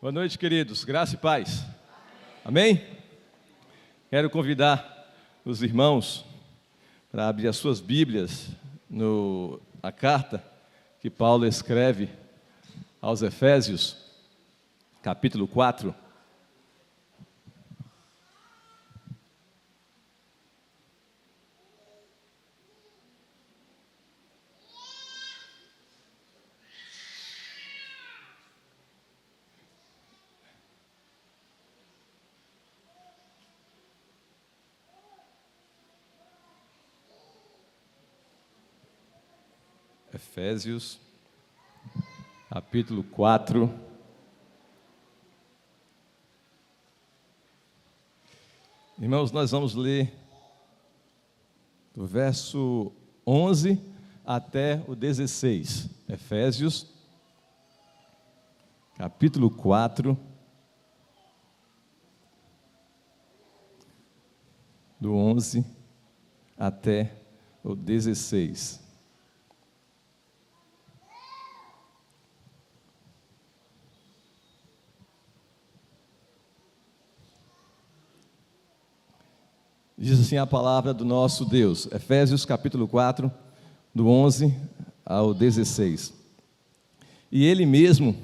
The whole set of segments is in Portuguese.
Boa noite, queridos. Graça e paz. Amém? Quero convidar os irmãos para abrir as suas Bíblias na carta que Paulo escreve aos Efésios, capítulo 4. Efésios, capítulo 4. Irmãos, nós vamos ler do verso 11 até o 16. Efésios, capítulo 4, do 11 até o 16. Diz assim a palavra do nosso Deus, Efésios capítulo 4, do 11 ao 16. E Ele mesmo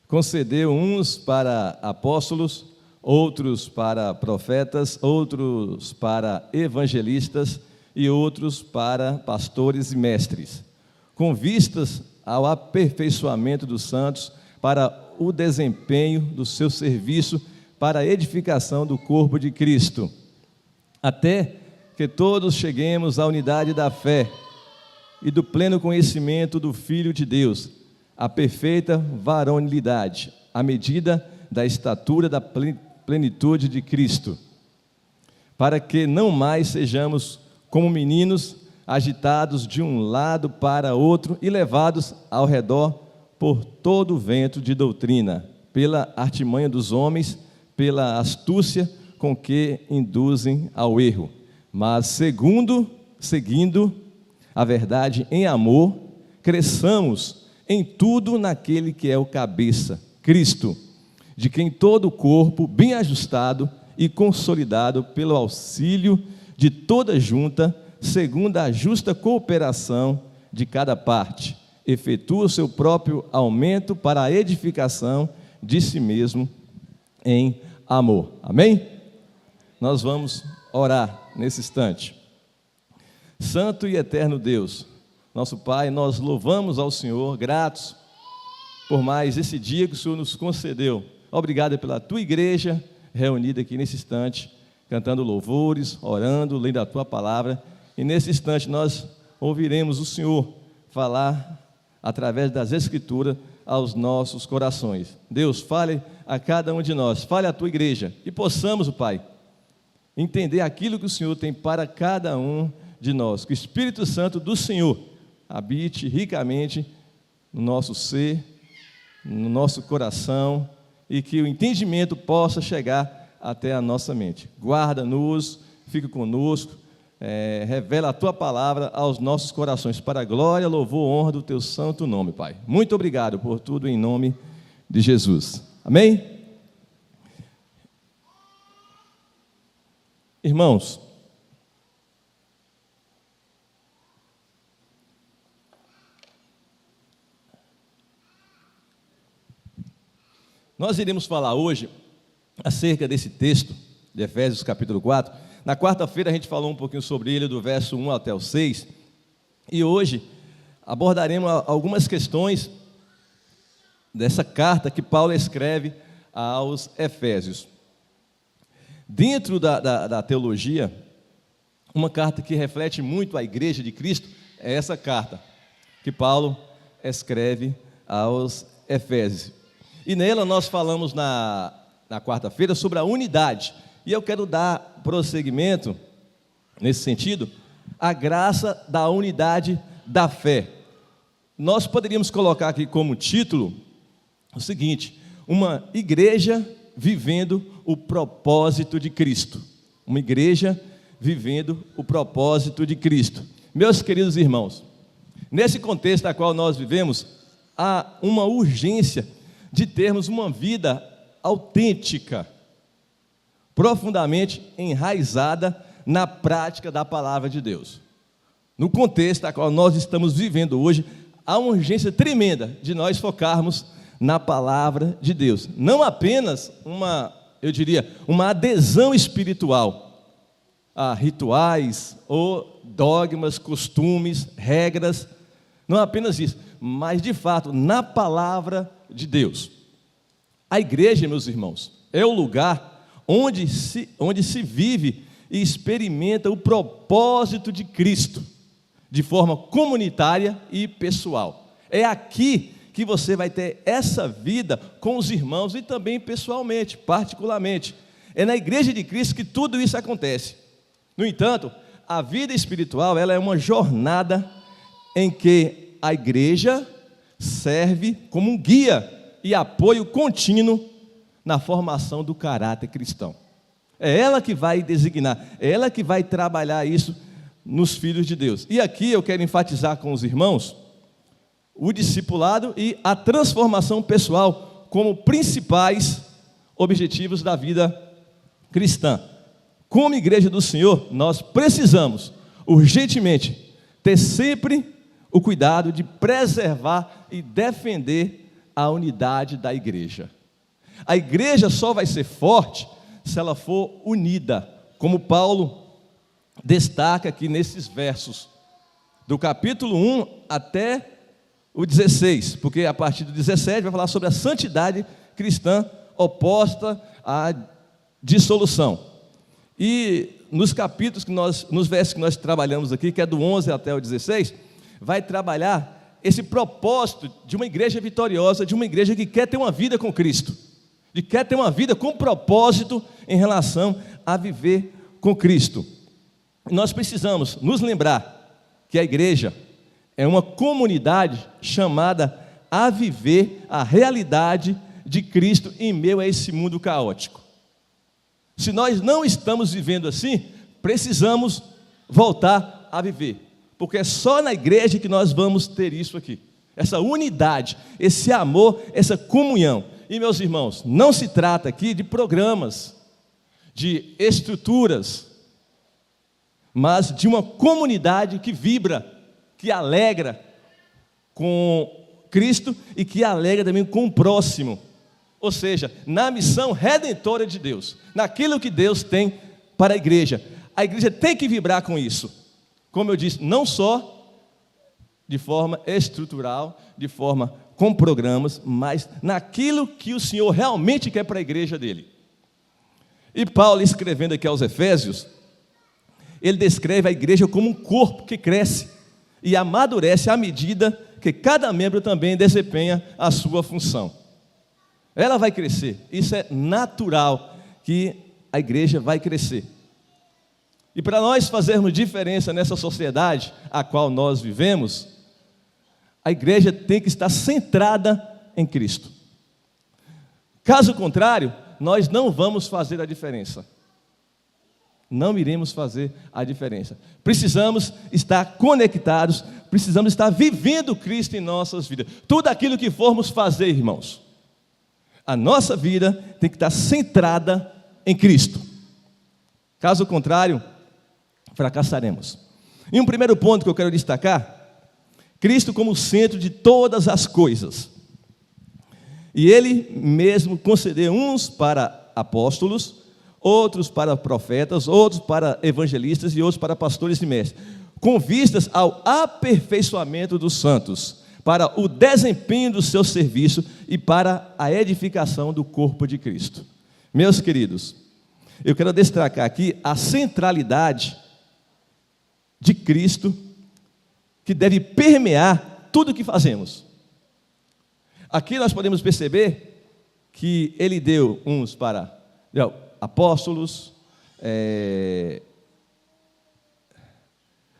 concedeu uns para apóstolos, outros para profetas, outros para evangelistas e outros para pastores e mestres, com vistas ao aperfeiçoamento dos santos, para o desempenho do seu serviço, para a edificação do corpo de Cristo, até que todos cheguemos à unidade da fé e do pleno conhecimento do Filho de Deus, à perfeita varonilidade, à medida da estatura da plenitude de Cristo, para que não mais sejamos como meninos, agitados de um lado para outro e levados ao redor por todo o vento de doutrina, pela artimanha dos homens, pela astúcia com que induzem ao erro, mas seguindo a verdade em amor, cresçamos em tudo naquele que é o cabeça, Cristo, de quem todo o corpo, bem ajustado e consolidado pelo auxílio de toda junta, segundo a justa cooperação de cada parte, efetua o seu próprio aumento para a edificação de si mesmo em amor. Amém? Nós vamos orar nesse instante. Santo e eterno Deus, nosso Pai, nós louvamos ao Senhor, gratos por mais esse dia que o Senhor nos concedeu. Obrigado pela Tua igreja reunida aqui nesse instante, cantando louvores, orando, lendo a Tua palavra. E nesse instante nós ouviremos o Senhor falar através das Escrituras aos nossos corações. Deus, fale a cada um de nós, fale à Tua igreja e possamos, Pai, entender aquilo que o Senhor tem para cada um de nós. Que o Espírito Santo do Senhor habite ricamente no nosso ser, no nosso coração, e que o entendimento possa chegar até a nossa mente. Guarda-nos, fica conosco, revela a Tua palavra aos nossos corações, para a glória, louvor, honra do Teu santo nome, Pai. Muito obrigado por tudo em nome de Jesus. Amém? Irmãos, nós iremos falar hoje acerca desse texto de Efésios capítulo 4. Na quarta-feira a gente falou um pouquinho sobre ele, do verso 1 até o 6, e hoje abordaremos algumas questões dessa carta que Paulo escreve aos Efésios. Dentro da teologia, uma carta que reflete muito a igreja de Cristo é essa carta que Paulo escreve aos Efésios. E nela nós falamos na quarta-feira sobre a unidade. E eu quero dar prosseguimento, nesse sentido, a graça da unidade da fé. Nós poderíamos colocar aqui como título o seguinte: uma igreja vivendo o propósito de Cristo. Uma igreja vivendo o propósito de Cristo. Meus queridos irmãos, nesse contexto na qual nós vivemos, há uma urgência de termos uma vida autêntica, profundamente enraizada na prática da palavra de Deus. No contexto a qual nós estamos vivendo hoje, há uma urgência tremenda de nós focarmos na palavra de Deus. Não apenas uma adesão espiritual a rituais ou dogmas, costumes, regras, não apenas isso, mas de fato na palavra de Deus. A igreja, meus irmãos, é o lugar onde se vive e experimenta o propósito de Cristo, de forma comunitária e pessoal. É aqui que você vai ter essa vida com os irmãos e também pessoalmente, particularmente. É na igreja de Cristo que tudo isso acontece. No entanto, a vida espiritual, ela é uma jornada em que a igreja serve como um guia e apoio contínuo na formação do caráter cristão. É ela que vai designar, é ela que vai trabalhar isso nos filhos de Deus. E aqui eu quero enfatizar com os irmãos o discipulado e a transformação pessoal como principais objetivos da vida cristã. Como igreja do Senhor, nós precisamos urgentemente ter sempre o cuidado de preservar e defender a unidade da igreja. A igreja só vai ser forte se ela for unida, como Paulo destaca aqui nesses versos, do capítulo 1 até o 16, porque a partir do 17 vai falar sobre a santidade cristã oposta à dissolução. E nos capítulos nos versos que nós trabalhamos aqui, que é do 11 até o 16, vai trabalhar esse propósito de uma igreja vitoriosa, de uma igreja que quer ter uma vida com Cristo, que quer ter uma vida com propósito em relação a viver com Cristo. Nós precisamos nos lembrar que a igreja é uma comunidade chamada a viver a realidade de Cristo em meio a esse mundo caótico. Se nós não estamos vivendo assim, precisamos voltar a viver, porque é só na igreja que nós vamos ter isso aqui, essa unidade, esse amor, essa comunhão. E, meus irmãos, não se trata aqui de programas, de estruturas, mas de uma comunidade que vibra, que alegra com Cristo e que alegra também com o próximo. Ou seja, na missão redentora de Deus, naquilo que Deus tem para a igreja tem que vibrar com isso. Como eu disse, não só de forma estrutural, de forma com programas, mas naquilo que o Senhor realmente quer para a igreja dele. E Paulo, escrevendo aqui aos Efésios, ele descreve a igreja como um corpo que cresce e amadurece à medida que cada membro também desempenha a sua função. Ela vai crescer, isso é natural que a igreja vai crescer. E para nós fazermos diferença nessa sociedade a qual nós vivemos, a igreja tem que estar centrada em Cristo. Caso contrário, nós não vamos fazer a diferença. Não iremos fazer a diferença. Precisamos estar conectados, precisamos estar vivendo Cristo em nossas vidas. Tudo aquilo que formos fazer, irmãos, a nossa vida tem que estar centrada em Cristo. Caso contrário, fracassaremos. E um primeiro ponto que eu quero destacar, Cristo como centro de todas as coisas. E Ele mesmo concedeu uns para apóstolos, outros para profetas, outros para evangelistas e outros para pastores e mestres, com vistas ao aperfeiçoamento dos santos, para o desempenho do seu serviço e para a edificação do corpo de Cristo. Meus queridos, eu quero destacar aqui a centralidade de Cristo, que deve permear tudo o que fazemos. Aqui nós podemos perceber que Ele deu uns para apóstolos,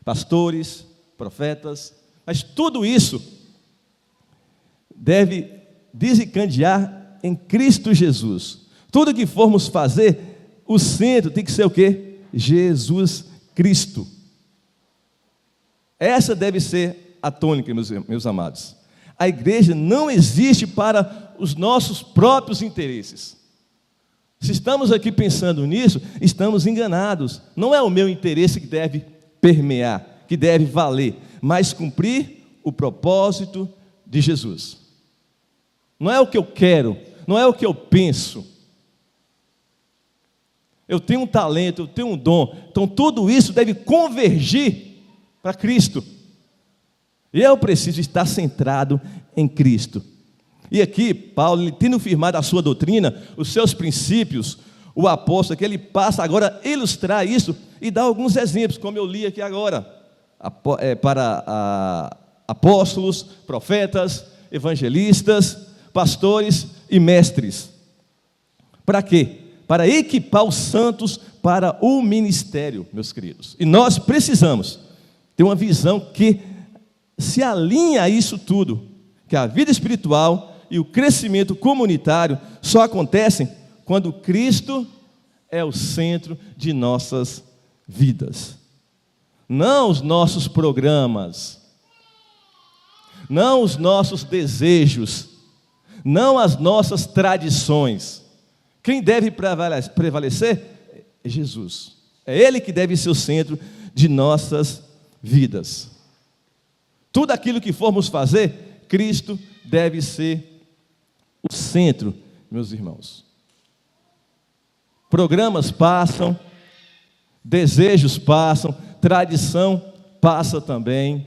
pastores, profetas, mas tudo isso deve desencadear em Cristo Jesus. Tudo que formos fazer, o centro tem que ser o quê? Jesus Cristo. Essa deve ser a tônica, meus amados. A igreja não existe para os nossos próprios interesses. Se estamos aqui pensando nisso, estamos enganados. Não é o meu interesse que deve permear, que deve valer, mas cumprir o propósito de Jesus. Não é o que eu quero, não é o que eu penso. Eu tenho um talento, eu tenho um dom, então tudo isso deve convergir para Cristo. E eu preciso estar centrado em Cristo. E aqui, Paulo, ele tendo firmado a sua doutrina, os seus princípios, o apóstolo, que ele passa agora a ilustrar isso e dá alguns exemplos, como eu li aqui agora, para apóstolos, profetas, evangelistas, pastores e mestres. Para quê? Para equipar os santos para o ministério, meus queridos. E nós precisamos ter uma visão que se alinha a isso tudo, que a vida espiritual e o crescimento comunitário só acontecem quando Cristo é o centro de nossas vidas. Não os nossos programas, não os nossos desejos, não as nossas tradições. Quem deve prevalecer é Jesus. É Ele que deve ser o centro de nossas vidas. Tudo aquilo que formos fazer, Cristo deve ser o centro, meus irmãos. Programas passam, desejos passam, tradição passa também,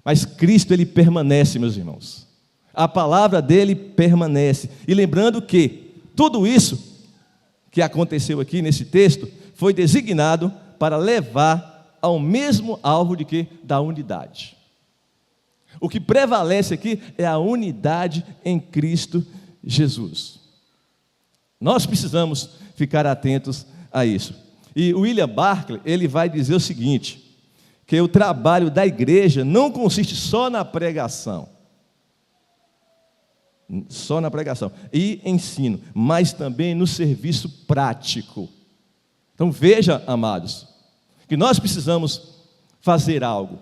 mas Cristo, Ele permanece, meus irmãos. A palavra dEle permanece. E lembrando que tudo isso que aconteceu aqui nesse texto foi designado para levar ao mesmo alvo de quê? Da unidade. O que prevalece aqui é a unidade em Cristo Jesus. Nós precisamos ficar atentos a isso. E o William Barclay, ele vai dizer o seguinte, que o trabalho da igreja não consiste só na pregação e ensino, mas também no serviço prático. Então veja, amados, que nós precisamos fazer algo,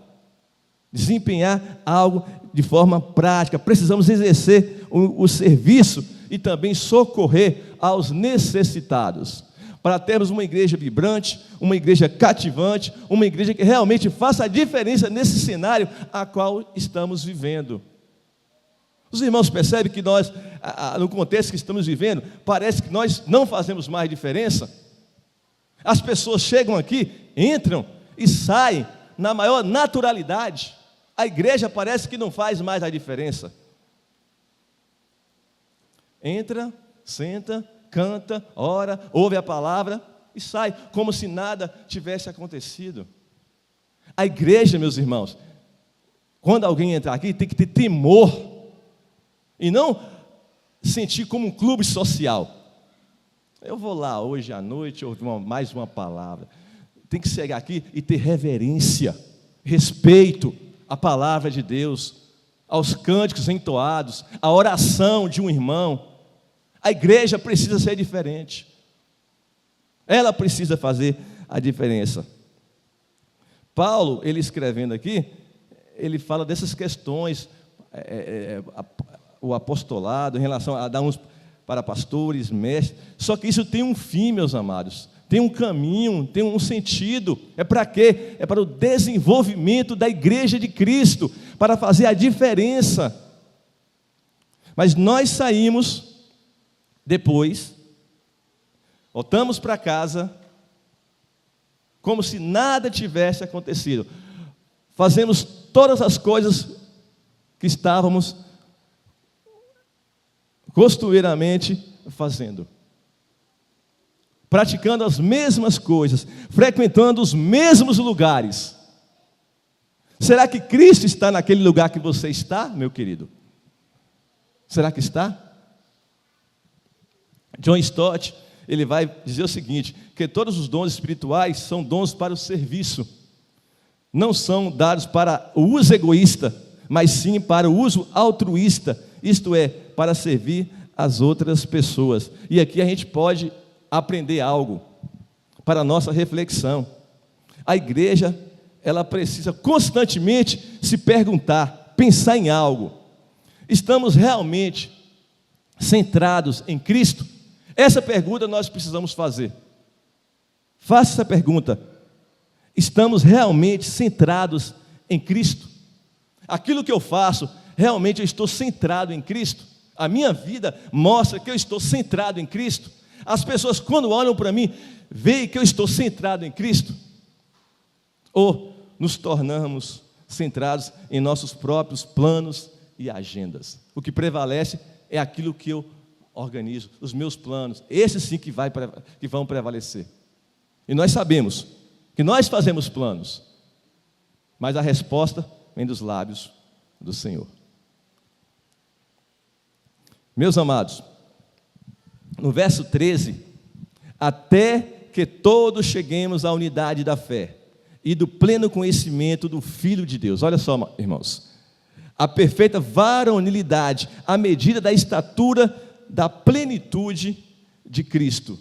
desempenhar algo de forma prática, precisamos exercer o serviço e também socorrer aos necessitados, para termos uma igreja vibrante, uma igreja cativante, uma igreja que realmente faça a diferença nesse cenário a qual estamos vivendo. Os irmãos percebem que nós, no contexto que estamos vivendo, parece que nós não fazemos mais diferença? As pessoas chegam aqui, entram e saem na maior naturalidade. A igreja parece que não faz mais a diferença. Entra, senta, canta, ora, ouve a palavra e sai, como se nada tivesse acontecido. A igreja, meus irmãos, quando alguém entrar aqui, tem que ter temor, e não sentir como um clube social. Eu vou lá hoje à noite, ouvir mais uma palavra. Tem que chegar aqui e ter reverência, respeito à palavra de Deus, aos cânticos entoados, à oração de um irmão. A igreja precisa ser diferente. Ela precisa fazer a diferença. Paulo, ele escrevendo aqui, ele fala dessas questões, o apostolado, em relação a dar uns para pastores, mestres. Só que isso tem um fim, meus amados. Tem um caminho, tem um sentido. É para quê? É para o desenvolvimento da igreja de Cristo, para fazer a diferença. Mas nós saímos depois, voltamos para casa, como se nada tivesse acontecido. Fazemos todas as coisas que estávamos costumeiramente fazendo, praticando as mesmas coisas, frequentando os mesmos lugares. Será que Cristo está naquele lugar que você está, meu querido? Será que está? John Stott, ele vai dizer o seguinte, que todos os dons espirituais são dons para o serviço, não são dados para o uso egoísta, mas sim para o uso altruísta, isto é, para servir as outras pessoas. E aqui a gente pode aprender algo para a nossa reflexão. A igreja, ela precisa constantemente se perguntar: pensar em algo. Estamos realmente centrados em Cristo? Essa pergunta nós precisamos fazer. Faça essa pergunta. Estamos realmente centrados em Cristo? Aquilo que eu faço, realmente eu estou centrado em Cristo? A minha vida mostra que eu estou centrado em Cristo? As pessoas, quando olham para mim, veem que eu estou centrado em Cristo? Ou nos tornamos centrados em nossos próprios planos e agendas? O que prevalece é aquilo que eu organizo, os meus planos, esses sim que vão prevalecer. E nós sabemos que nós fazemos planos, mas a resposta vem dos lábios do Senhor. Meus amados, no verso 13, até que todos cheguemos à unidade da fé e do pleno conhecimento do Filho de Deus. Olha só, irmãos, a perfeita varonilidade, à medida da estatura da plenitude de Cristo.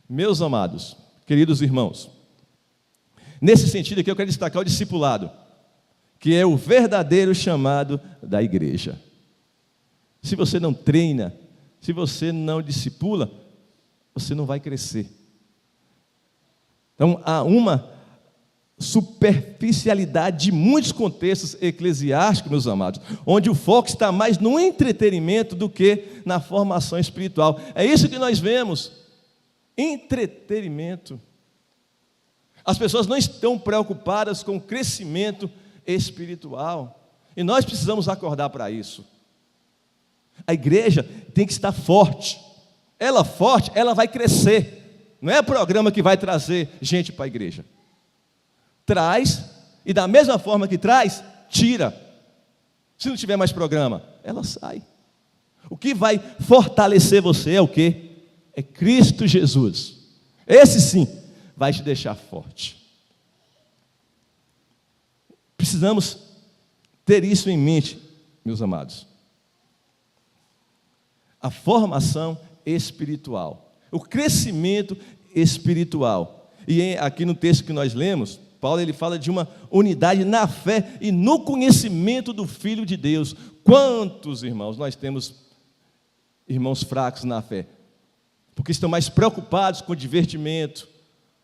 Meus amados, queridos irmãos, nesse sentido aqui eu quero destacar o discipulado, que é o verdadeiro chamado da igreja. Se você não treina, se você não discipula, você não vai crescer. Então há uma superficialidade de muitos contextos eclesiásticos, meus amados, onde o foco está mais no entretenimento do que na formação espiritual. É isso que nós vemos, entretenimento. As pessoas não estão preocupadas com o crescimento espiritual, e nós precisamos acordar para isso. A igreja tem que estar forte. Ela forte, ela vai crescer. Não é programa que vai trazer gente para a igreja. Traz, e da mesma forma que traz, tira. Se não tiver mais programa, ela sai. O que vai fortalecer você é o quê? É Cristo Jesus. Esse sim vai te deixar forte. Precisamos ter isso em mente, meus amados. A formação espiritual, o crescimento espiritual. E aqui no texto que nós lemos, Paulo ele fala de uma unidade na fé e no conhecimento do Filho de Deus. Quantos irmãos nós temos, irmãos fracos na fé? Porque estão mais preocupados com divertimento,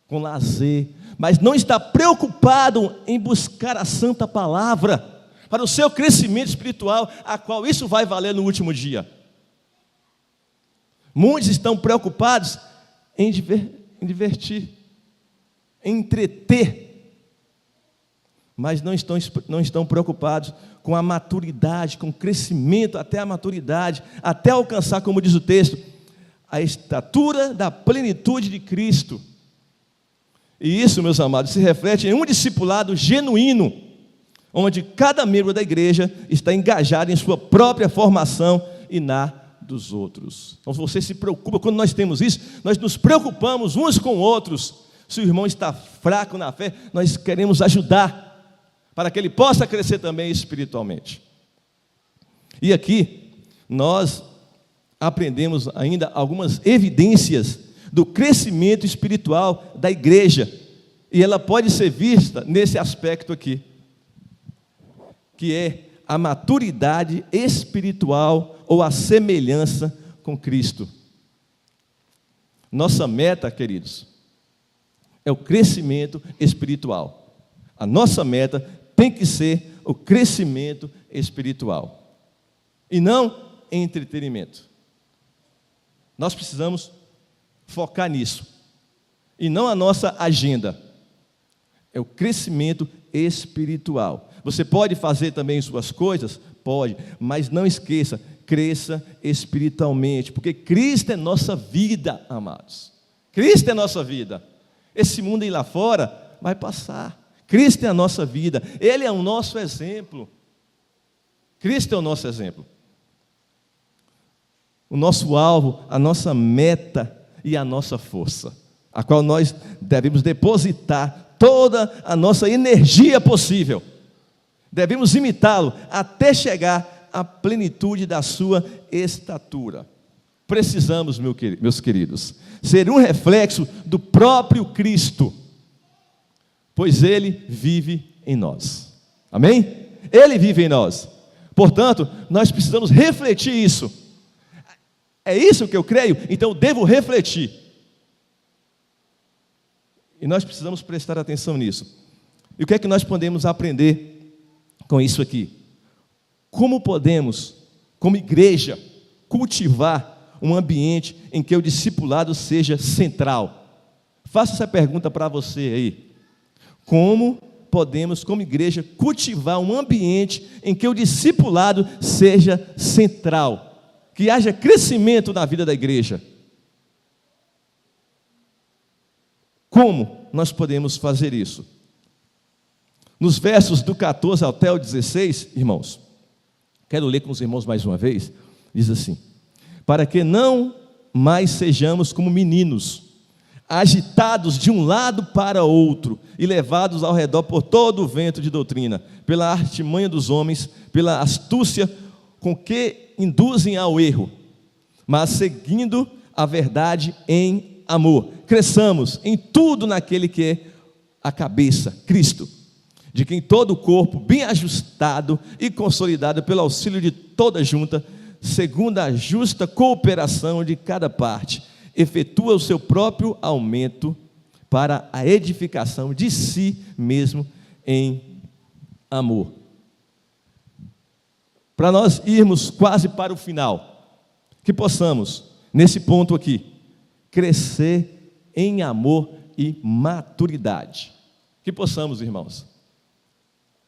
com lazer, mas não está preocupado em buscar a santa palavra para o seu crescimento espiritual, a qual isso vai valer no último dia. Muitos estão preocupados em divertir, em entreter, mas não estão preocupados com a maturidade, com o crescimento até a maturidade, até alcançar, como diz o texto, a estatura da plenitude de Cristo. E isso, meus amados, se reflete em um discipulado genuíno, onde cada membro da igreja está engajado em sua própria formação e na dos outros. Então, você se preocupa, quando nós temos isso, nós nos preocupamos uns com outros. Se o irmão está fraco na fé, nós queremos ajudar, para que ele possa crescer também espiritualmente. E aqui, nós aprendemos ainda algumas evidências do crescimento espiritual da igreja, e ela pode ser vista nesse aspecto aqui, que é a maturidade espiritual ou a semelhança com Cristo. Nossa meta, queridos, é o crescimento espiritual. A nossa meta tem que ser o crescimento espiritual, e não entretenimento. Nós precisamos focar nisso, e não a nossa agenda. É o crescimento espiritual. Você pode fazer também suas coisas? Pode, mas não esqueça, cresça espiritualmente, porque Cristo é nossa vida, amados. Cristo é nossa vida. Esse mundo aí lá fora vai passar. Cristo é a nossa vida, Ele é o nosso exemplo. Cristo é o nosso exemplo. O nosso alvo, a nossa meta e a nossa força, a qual nós devemos depositar toda a nossa energia possível. Devemos imitá-lo até chegar à plenitude da sua estatura. Precisamos, meus queridos, ser um reflexo do próprio Cristo, pois Ele vive em nós. Amém? Ele vive em nós. Portanto, nós precisamos refletir isso. É isso que eu creio, então eu devo refletir. E nós precisamos prestar atenção nisso. E o que é que nós podemos aprender com isso aqui? Como podemos, como igreja, cultivar um ambiente em que o discipulado seja central? Faço essa pergunta para você aí. Como podemos, como igreja, cultivar um ambiente em que o discipulado seja central, que haja crescimento na vida da igreja? Como nós podemos fazer isso? Nos versos do 14 até o 16, irmãos, quero ler com os irmãos mais uma vez, diz assim: para que não mais sejamos como meninos, agitados de um lado para outro e levados ao redor por todo o vento de doutrina, pela artimanha dos homens, pela astúcia com que induzem ao erro, mas seguindo a verdade em amor, cresçamos em tudo naquele que é a cabeça, Cristo, de quem todo o corpo, bem ajustado e consolidado pelo auxílio de toda junta, segundo a justa cooperação de cada parte, efetua o seu próprio aumento para a edificação de si mesmo em amor. Para nós irmos quase para o final, que possamos, nesse ponto aqui, crescer em amor e maturidade. Que possamos, irmãos,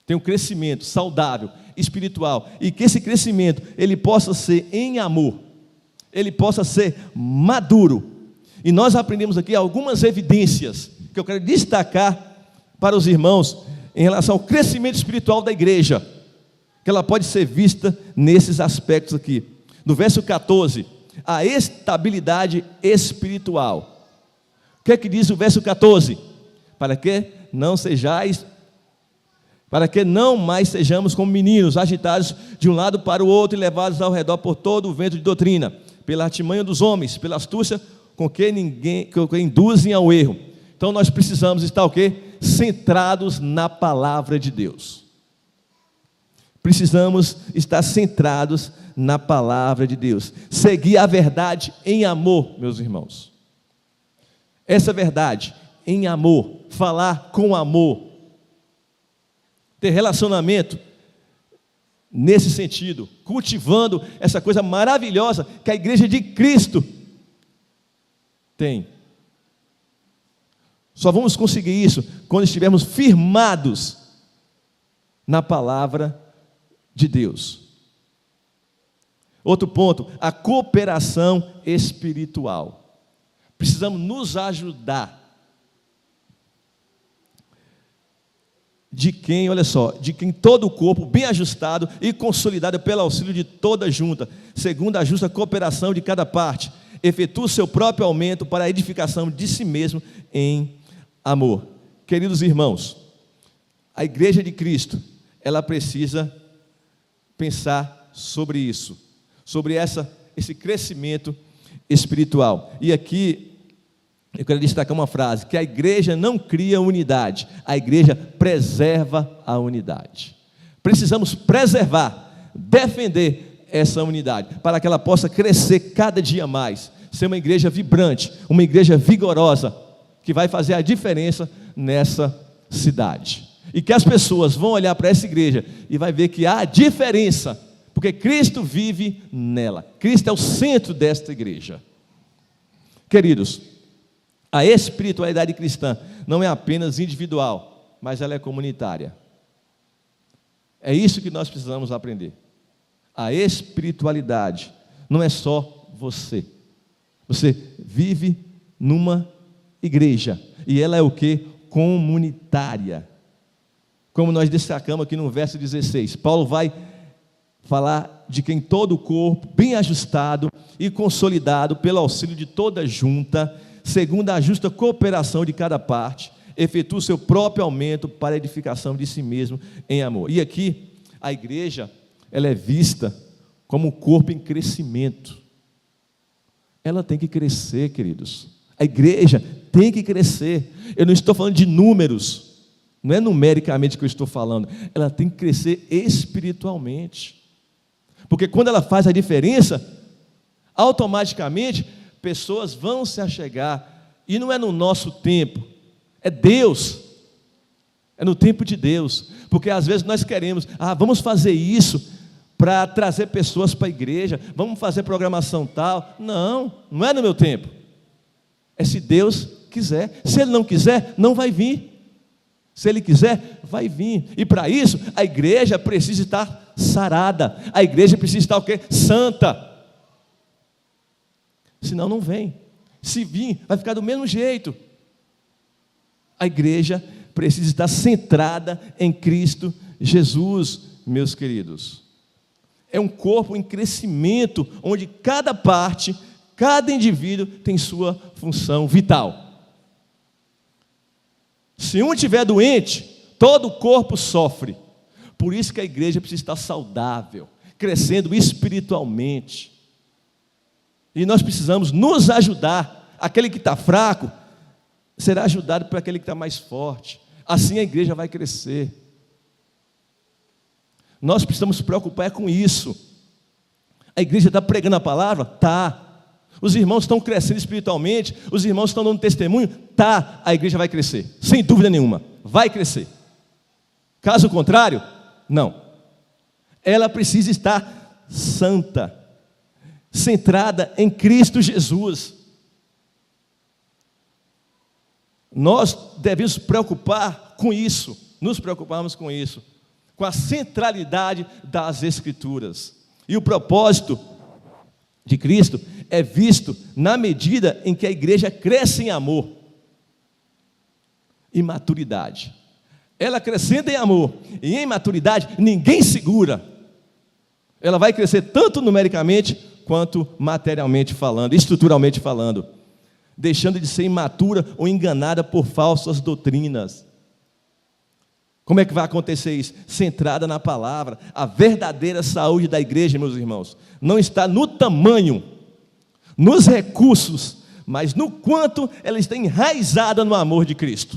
ter um crescimento saudável, espiritual, e que esse crescimento, ele possa ser em amor, ele possa ser maduro. E nós aprendemos aqui algumas evidências que eu quero destacar para os irmãos em relação ao crescimento espiritual da igreja, que ela pode ser vista nesses aspectos aqui. No verso 14, a estabilidade espiritual. O que é que diz o verso 14? Para que não mais sejamos como meninos, agitados de um lado para o outro e levados ao redor por todo o vento de doutrina, pela artimanha dos homens, pela astúcia com que induzem ao erro. Então nós precisamos estar o quê? Centrados na palavra de Deus. Precisamos estar centrados na palavra de Deus. Seguir a verdade em amor, meus irmãos. Essa verdade em amor, falar com amor, ter relacionamento nesse sentido, cultivando essa coisa maravilhosa que a igreja de Cristo tem. Só vamos conseguir isso quando estivermos firmados na palavra de Deus. Outro ponto, a cooperação espiritual. Precisamos nos ajudar. De quem, olha só, de quem todo o corpo, bem ajustado e consolidado pelo auxílio de toda junta, segundo a justa cooperação de cada parte, efetua o seu próprio aumento para a edificação de si mesmo em amor. Queridos irmãos, a igreja de Cristo, ela precisa pensar sobre isso, sobre esse crescimento espiritual. E aqui eu quero destacar uma frase, que a igreja não cria unidade, a igreja preserva a unidade. Precisamos preservar, defender essa unidade, para que ela possa crescer cada dia mais, ser uma igreja vibrante, uma igreja vigorosa, que vai fazer a diferença nessa cidade. E que as pessoas vão olhar para essa igreja e vai ver que há diferença, porque Cristo vive nela. Cristo é o centro desta igreja. Queridos, a espiritualidade cristã não é apenas individual, mas ela é comunitária. É isso que nós precisamos aprender. A espiritualidade não é só você. Você vive numa igreja, e ela é o quê? Comunitária. Como nós destacamos aqui no verso 16, Paulo vai falar de quem todo o corpo, bem ajustado e consolidado pelo auxílio de toda junta, segundo a justa cooperação de cada parte, efetua o seu próprio aumento para a edificação de si mesmo em amor. E aqui, a igreja, ela é vista como um corpo em crescimento. Ela tem que crescer, queridos. A igreja tem que crescer. Eu não estou falando de números. Não é numericamente que eu estou falando, ela tem que crescer espiritualmente. Porque quando ela faz a diferença, automaticamente pessoas vão se achegar. E não é no nosso tempo, é Deus. É no tempo de Deus. Porque às vezes nós queremos, vamos fazer isso para trazer pessoas para a igreja, vamos fazer programação tal. Não, não é no meu tempo. É se Deus quiser. Se Ele não quiser, não vai vir. Se Ele quiser, vai vir. E para isso, a igreja precisa estar sarada. A igreja precisa estar o quê? Santa. Senão não vem. Se vir, vai ficar do mesmo jeito. A igreja precisa estar centrada em Cristo Jesus, meus queridos. É um corpo em crescimento, onde cada parte, cada indivíduo tem sua função vital. Se um estiver doente, todo o corpo sofre. Por isso que a igreja precisa estar saudável, crescendo espiritualmente. E nós precisamos nos ajudar. Aquele que está fraco será ajudado por aquele que está mais forte. Assim a igreja vai crescer. Nós precisamos nos preocupar com isso. A igreja está pregando a palavra? Tá. Os irmãos estão crescendo espiritualmente, os irmãos estão dando testemunho? Tá, a igreja vai crescer, sem dúvida nenhuma, vai crescer. Caso contrário, não. Ela precisa estar santa, centrada em Cristo Jesus. Nós devemos preocupar com isso, nos preocuparmos com isso, com a centralidade das Escrituras. E o propósito de Cristo é visto na medida em que a igreja cresce em amor e maturidade. Ela crescendo em amor e em maturidade, ninguém segura. Ela vai crescer tanto numericamente quanto materialmente falando, estruturalmente falando, deixando de ser imatura ou enganada por falsas doutrinas. Como é que vai acontecer isso? Centrada na palavra. A verdadeira saúde da igreja, meus irmãos, não está no tamanho, nos recursos, mas no quanto ela está enraizada no amor de Cristo.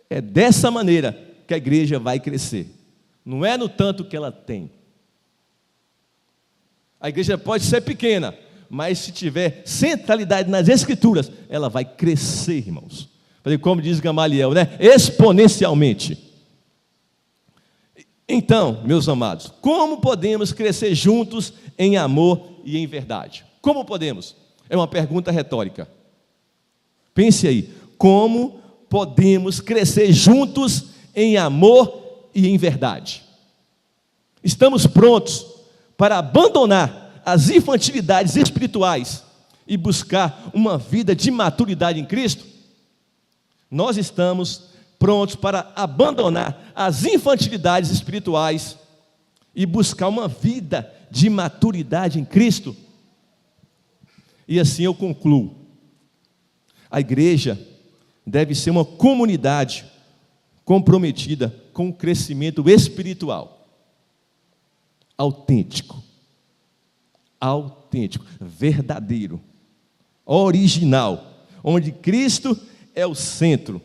É dessa maneira que a igreja vai crescer. Não é no tanto que ela tem. A igreja pode ser pequena, mas se tiver centralidade nas Escrituras, ela vai crescer, irmãos. Como diz Gamaliel, né? Exponencialmente. Então, meus amados, como podemos crescer juntos em amor e em verdade? Como podemos? É uma pergunta retórica. Pense aí, como podemos crescer juntos em amor e em verdade? Estamos prontos para abandonar as infantilidades espirituais e buscar uma vida de maturidade em Cristo? Nós estamos prontos para abandonar as infantilidades espirituais e buscar uma vida de maturidade em Cristo? E assim eu concluo. A igreja deve ser uma comunidade comprometida com o crescimento espiritual, autêntico, verdadeiro, original, onde Cristo é o centro.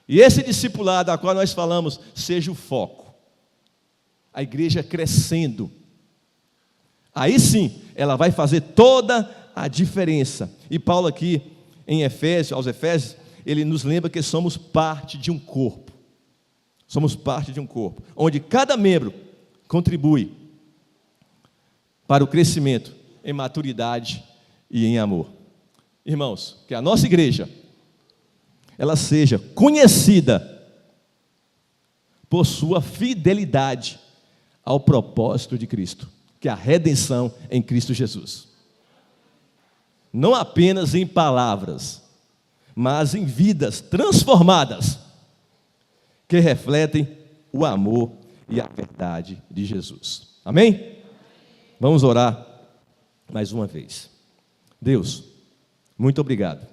E esse discipulado a qual nós falamos seja o foco. A igreja crescendo. Aí sim, ela vai fazer toda a diferença. E Paulo aqui em Efésios, aos Efésios, ele nos lembra que somos parte de um corpo. Somos parte de um corpo, onde cada membro contribui para o crescimento em maturidade e em amor. Irmãos, que a nossa igreja ela seja conhecida por sua fidelidade ao propósito de Cristo, que é a redenção em Cristo Jesus. Não apenas em palavras, mas em vidas transformadas, que refletem o amor e a verdade de Jesus. Amém? Vamos orar mais uma vez. Deus, muito obrigado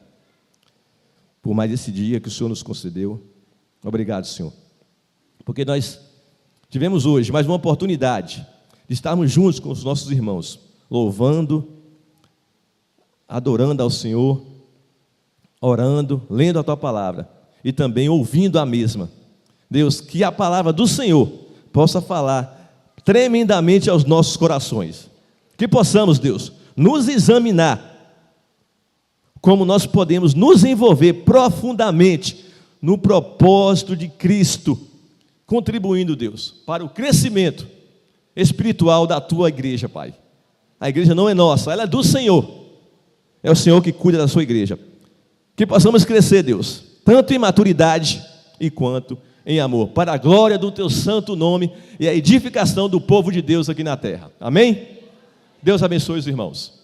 por mais esse dia que o Senhor nos concedeu. Obrigado, Senhor, porque nós tivemos hoje mais uma oportunidade de estarmos juntos com os nossos irmãos, louvando, adorando ao Senhor, orando, lendo a Tua palavra. e também ouvindo a mesma. Deus, que a palavra do Senhor possa falar tremendamente aos nossos corações. Que possamos, Deus, nos examinar, como nós podemos nos envolver profundamente no propósito de Cristo, contribuindo, Deus, para o crescimento espiritual da tua igreja, Pai. A igreja não é nossa, ela é do Senhor. É o Senhor que cuida da sua igreja. Que possamos crescer, Deus, tanto em maturidade e quanto em amor, para a glória do teu santo nome e a edificação do povo de Deus aqui na terra. Amém? Deus abençoe os irmãos.